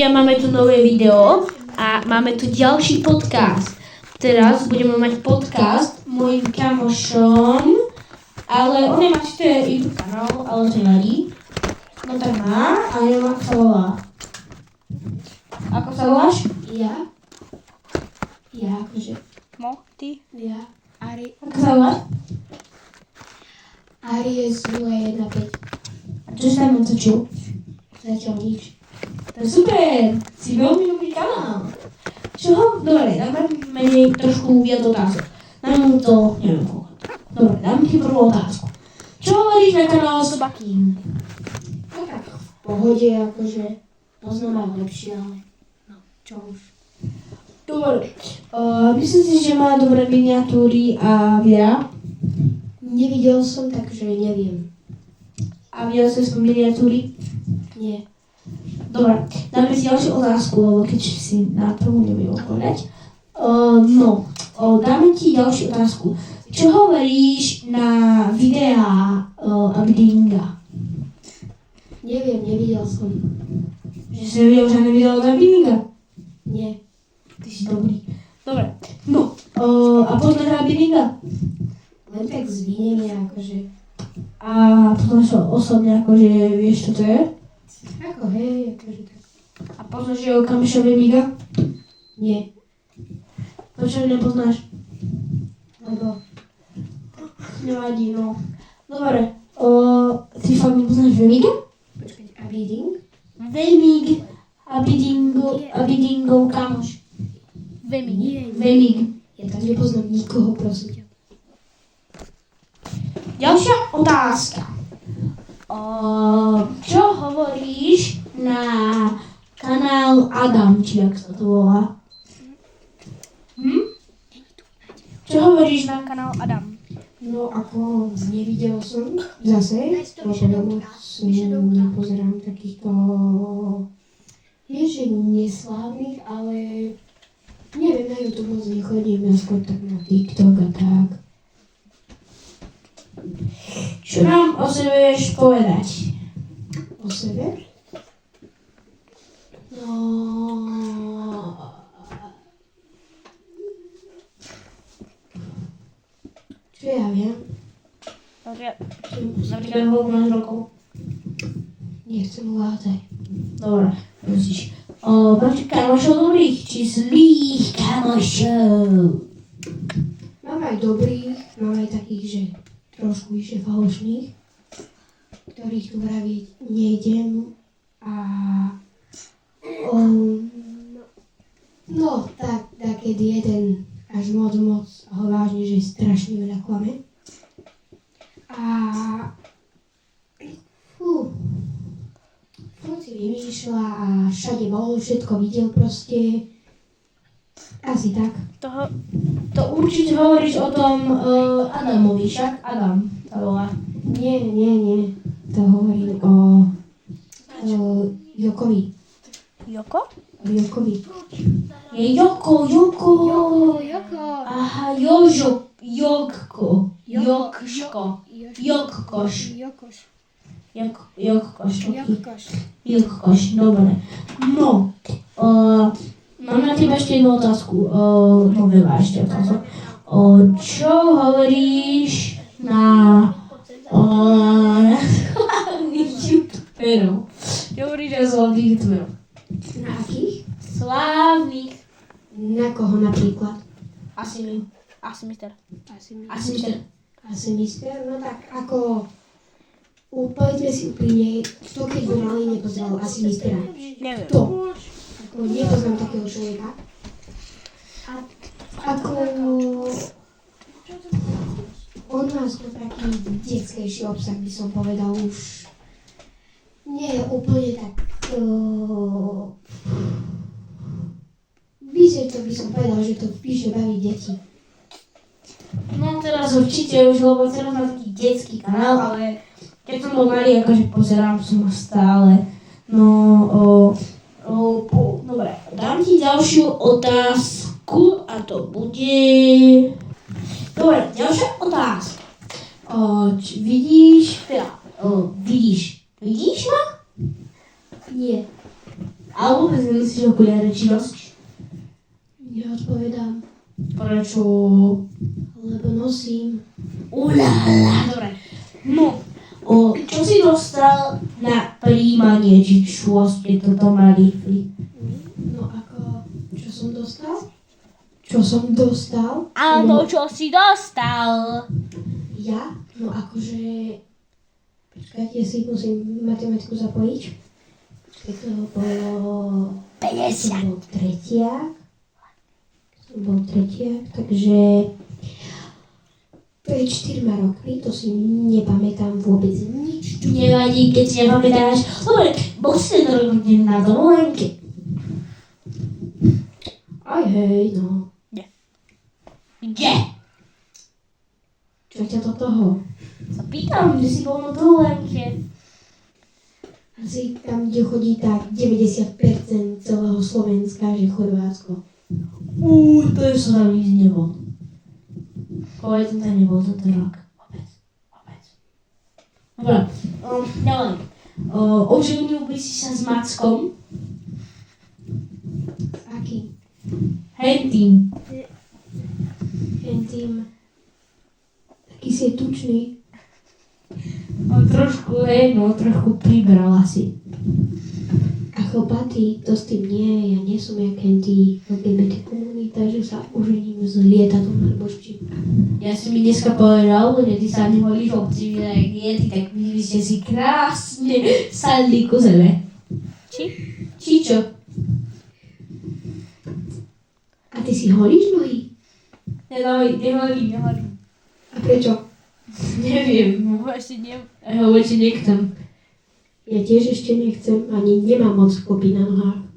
ľudia, máme tu nové video a máme tu ďalší podcast. Teraz budeme mať podcast mojim kamošom, ale on nemá ešte YouTube kanál, ale to nevadí. No tak má, a neviem, ako sa volá. Ako sa voláš? Ja akože. Ty? Ja. Ari. Ako sa voláš? Aries 015. A čo si tam natočil? Zatiaľ nič. To je super, si veľmi dobrý kanál. Dobre, dáme menej trošku viac otázok. Dáme to, neviem koľko. Dobre, dáme ti prvú otázku. Čo hovoríš na kanále Soba King? No tak v pohode, akože poznám aj lepšie, ale no, čo už. Dobre, myslím si, že má dobré miniatúry a videa. Nevidel som, takže neviem. A videl si som miniatúry? Nie. Dobre, dáme si ďalšiu otázku, lebo keď si na prvú nebudem odpovedať. Dáme ti ďalšiu otázku. Čo hovoríš na videá Abidinga? Neviem, nevidel som. Že si nevidel žiadne video od Abidinga? Nie. Ty si dobrý. Dobre, a poznáš Abidinga? Len tak zvinenie, akože. A poznáš ho osobne, akože vieš, čo to je? Ako hej, akože tak. A poznáš jeho kamoša Bemiga? Nie. Prečo nepoznáš? Lebo Nevadí, no. Dobre, ty fakt nepoznáš Bemiga? počkať, Abiding? Vemig, Abidingov kamoš. Vemig. Vemig. Ja tam nepoznám nikoho, prosím ťa. Ďalšia otázka. Čo hovoríš na kanál Adam, či jak sa to volá? Čo hovoríš na Kanál Adam. No ako nevidel som zase, lebo ja moc nepozerám takýchto, nie že neslávnych, ale neviem, na YouTube moc nechodím, ja skôr tak na TikTok a tak. Čo nám o sebe vieš povedať? O sebe? No... Čo ja viem? Napríklad koľko máš rokov? Nechcem uvádzať. Dobre, musíš. Máš kamošov dobrých či zlých kamošov? Mám aj dobrých, mám aj takých, že trošku vyššie falošných, ktorých tu vraviť nejdem a no tak takedy jeden až moc ho vážne, že strašne veľa klame. A on si vymýšľa a všade bol, všetko videl proste. Asi tak. To určite hovoríš o tom Adamovi, však Adam sa volá. Nie. To hovorím o Jokovi. Joko? O Jokovi. Je Joko. Aha, Jokško. Jokkoš, dobre. No, mám na teba ešte jednu otázku. Veľa ešte otázok. Čo hovoríš na slávnych youtuberov? Čo hovoríš na slávnych youtuberov? Na akých? Slávnych. Na koho napríklad? Asi mister. Asi mister? No tak ako... Povedzme si úprimne, kto keď bol malý nepoznal asi mistera. Neviem. Kto? Ako nepoznám takého človeka. Ako... On má skôr taký detskejší obsah, by som povedal už. Nie je úplne tak... Vyššie to by som povedal, že to píše baví deti. No teraz určite už, lebo teraz mám taký detský kanál, ale keď som bol malý, akože pozerám som ho stále. Dobre, dám ti ďalšiu otázku a to bude... Dobre, ďalšia otázka. Vidíš ma? Nie. Ale vôbec nenosíš okuliare, či nosíš? Neodpovedám, Prečo? lebo nosím. Ulála, dobre. No, čo si dostal na príjmanie, či čo ste toto mali? No ako, čo som dostal? Čo som dostal? Áno, čo si dostal? Ja? No akože... Počkajte, si musím matematiku zapojiť. Keď to bolo... 50. Som bol tretiak, takže... Pred 4 rokmi, to si nepamätám vôbec nič. Nevadí, keď si nepamätáš. Dobre, bol si ten rok na dovolenke. Aj hej, no. Kde? Čo ťa do toho? Sa pýtam, kde si bol na dovolenke. Asi tam, kde chodí tak 90% celého Slovenska, že Chorvátsko. To je som tam ísť nebol. Povedz, to nebol toto rok. Vôbec. Dobre, ďalej. Oženil by si sa s Mackom? S akým? Hentým. Tým... Taký si je tučný. Trošku pribral asi. A chlpatý, to s tým nie, ja nie som jak henty LGBT komunita, že sa ožením s lietadlom alebo s čím. Ja si mi dneska povedal, že ty sa nevolíš obci, jak nie, ty tak vy ste si krásne sadli ku zeme. Či čo? A ty si holíš nohy? Neholím. A prečo? Neviem. Ešte nie. Vôbec nechcem. Ja tiež ešte nechcem, ani nemám moc kopy na nohách.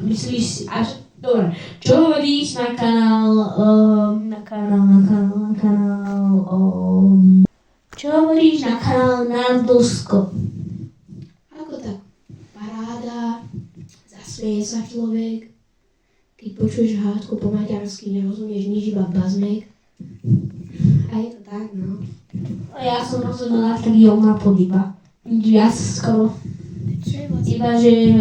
Myslíš si, až... Dobre, čo hovoríš na kanál... Čo hovoríš na kanál Nardosko? Ako tak? Paráda, zasmeje sa človek. Keď počuješ hádku po maďarsky, nerozumieš nič, iba bazmek. A je to tak, no. Ja som rozhodol tak jomná podiba. Viac skoro. Iba že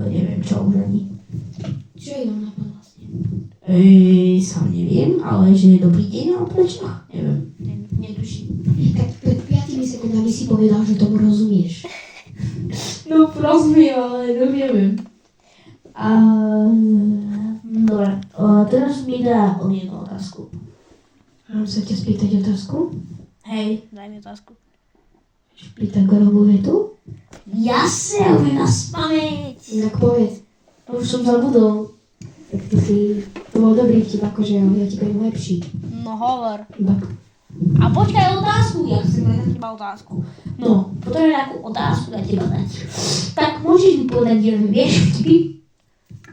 neviem čo už ani. Čo je on napad vlastne? Sám neviem, ale že dobrý deň a prečo? Neviem, netuším. Tak pred 5 sekundami si povedal, že tomu rozumieš. No rozumiem, ale neviem. Dobre, teraz mi dá on jednu otázku. Mám sa ťa spýtať otázku? Hej. Daj mi otázku. Pythagorovú vetu? Jasne, ja viem na spamäť. Tak povedz. To už som zabudol. Tak ty si... To bol dobrý vtip, akože ja ti budem lepší. No hovor. Iba... A počkaj otázku, ja chcem mať na Iba otázku. No, potrebujem nejakú otázku na teba dať. Tak môžeš mi povedať jeden, vieš vtipy?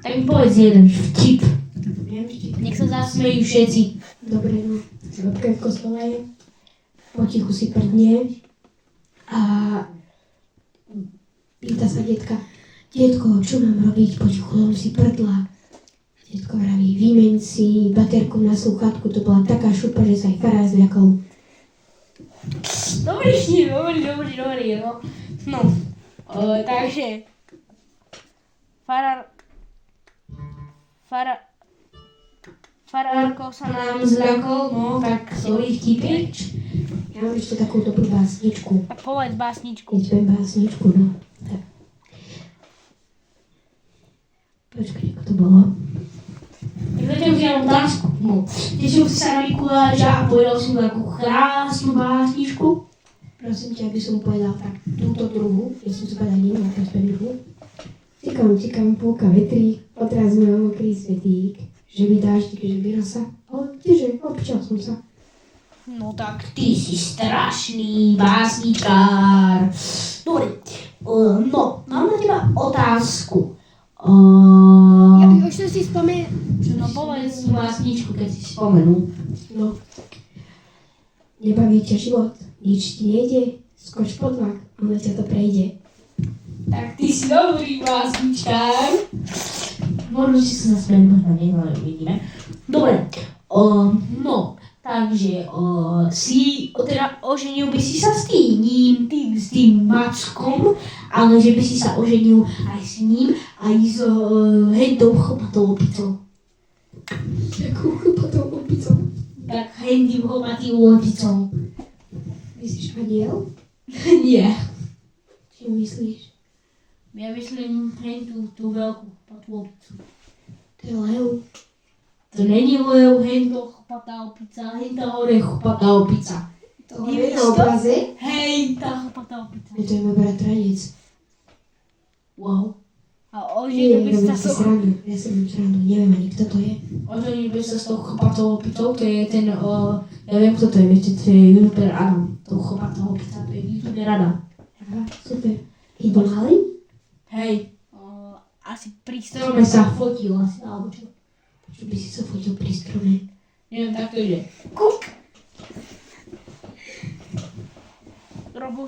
Tak mi povedz jeden vtip. Viem vtip. Nech sa zasmejú všetci. Dobre, no. Robka v kostole. Potichu si prdne. A... Pýta sa detka. Detko, čo mám robiť? Potichu som si prdla. Detko vraví, vymeň si baterku na slúchadku. To bola taká šupa, že sa aj farár zľakol. Dobrý, no. No, takže... Farárko sa nám zľakol, no, tak sorry vtipeč. Ja mám ešte takú dobrú básničku. Tak povedz básničku. Keď poviem básničku, no. Tak. Počkaj, ako to bolo? Zatiaľ už mám otázku. No, tešil si sa na Mikuláša a povedal si mu takú krásnu básničku. Prosím ťa, aby som povedal tak túto druhu. Ja som si povedal inú, a teraz poviem druhú. Cikam, púka vetrík, odraz môj mokrý svetík. Že by dáždik, že by rosa. Ale tieže, občal som sa. No tak. Ty si strašný básničkár. Dobre, no, mám na teba otázku. Už to si spomenul. No povedz básničku, keď si spomenul. No. Nebaví ťa život, nič ti nejde, skoč pod vlak, ono ťa to prejde. Tak ty si dobrý básničkár. Možno si sa zasmiať, možno nie, ale uvidíme. Dobre, no, Takže teda oženil by si sa s tým Mackom, ale že by si sa oženil aj s ním, aj s hentou chlpatou opicou. Takou chlpatou opicou. Tak hentým chlpatým opicou. Myslíš aniel? Nie. Čo myslíš? Ja myslím hentu, tú veľkú chlpatú opicu. To je lev. To není lev, hento chlpatá opica, henta hore chlpatá opica. To je na obraze? Hej, tá chlpatá opica. To je môj bratranec. Wow. A Nie, oženil by robím sa si so... srandu. Ja si robím srandu. Neviem ani, kto to je. Oženil by sa s tou chlpatou opicou, to je ten, ja viem, kto to je, viete, to je youtuber Adam. Tou chlpatou opica, to je youtuber Adam. Aha, super. I bol malý? Hej, Asi pri strome strome. sa fotil asi, alebo čo. Čo by si sa fotil pri strome? Neviem, tak to ide. Kuk! Robil,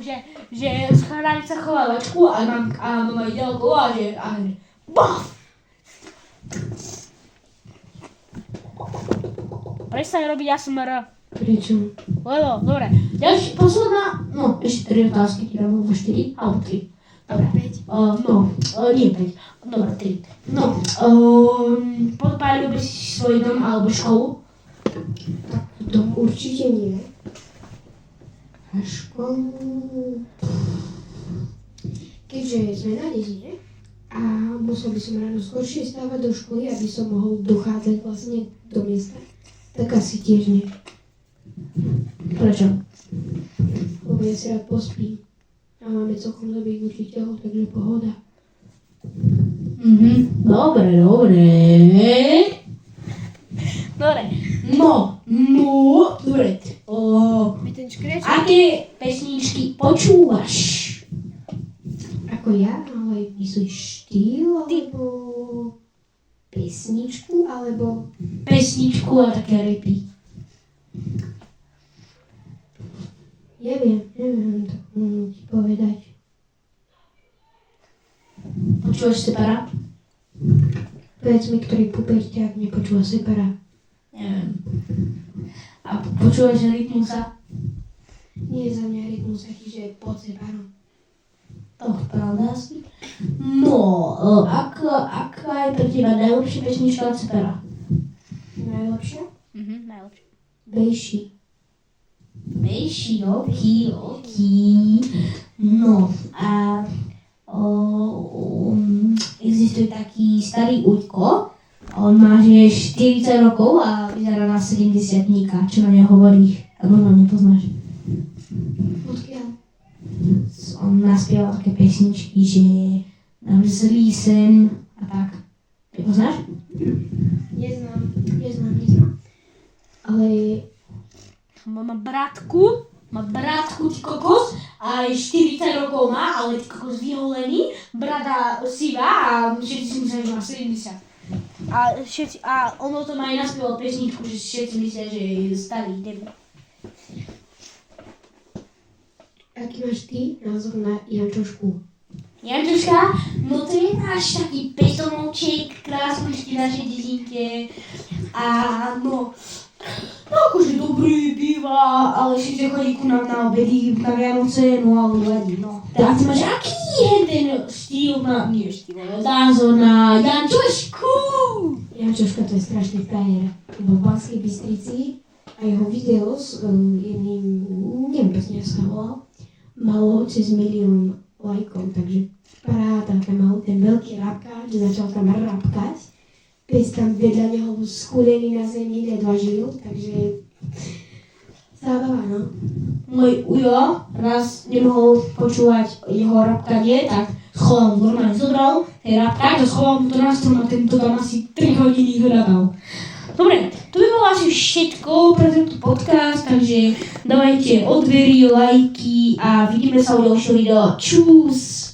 že schránili sa Chovávačku a mama ide okolo a že BAF! Prestaň robiť ASMR. Prečo? Lebo, dobre. Ďalšia, posledná, no, ešte 3 otázky, ti dám, alebo 4, alebo 3. Dobre. 5. Nie 5. Dobre, 3. No, podpálil by si svoj dom alebo školu? Dom určite nie. A školu... Keďže sme na dedine a musel by som ráno skôršie stávať do školy, aby som mohol dochádzať vlastne do miesta, tak asi tiež nie. Prečo? Lebo ja si rád pospím. A máme celkom dobrých učiteľov, takže pohoda. Dobre. Dobre. No, dobre. Ten škreč? Aké pesničky počúvaš? Ako ja, ale myslíš štýl, alebo pesničku, alebo... Pesničku a také rapy. Neviem tak ti povedať. Počúvaš Separa? Povedz mi, ktorý puberťák nepočúva Separa. Neviem. A počúvaš Rytmusa? Nie je za mňa Rytmus taký, že je pod Separom. To pravda asi. No, aká je pre teba najlepšia pesnička od Separa? Najlepšia? Najlepšie. Bejší. Bejší, oký. No, a existuje taký starý Uďko. On má že 40 rokov a vyzerá na 70-tníka. Čo na neho hovoríš? Alebo ho nepoznáš? Odkiaľ? On naspieval také pesničky, že zlý sen a tak. Ty poznáš? Neznám. Ale Má bratku, ty kokos, a aj 40 rokov má, ale ty kokos vyholený, brada sivá a všetci si myslia, že má 70. A on o tom aj naspieval pesničku, že všetci myslia, že je starý debil. aký máš ty názor na Jančošku? Jančuška, no to je náš taký petonoček, krásny v našej dedinke. A no akože dobrý býva, ale ešte chodí ku nám na obedy, na Vianoce, no ale vadí, no. A ty máš aký je ten štýl názor na Jančušku? Jančoška to je strašný frajer. Bol v Banskej Bystrici a jeho video s jedným, neviem presne, ako sa volal, malo cez 1 000 000 lajkov, takže paráda, tam mal ten veľký rapkáč, začal tam rapkať. Pes tam vedľa neho schúlený na zemi, ledva žil, takže zábava, no. Môj ujo raz nemohol počúvať jeho rapkanie, tak schoval mu normálne zobral ten rapkáč a schoval mu to na strom a tento tam asi 3 hodiny hľadal. Dobre, to by bolo asi všetko pre tento podcast, takže dávajte odbery, lajky a vidíme sa u ďalšieho videa. Čus!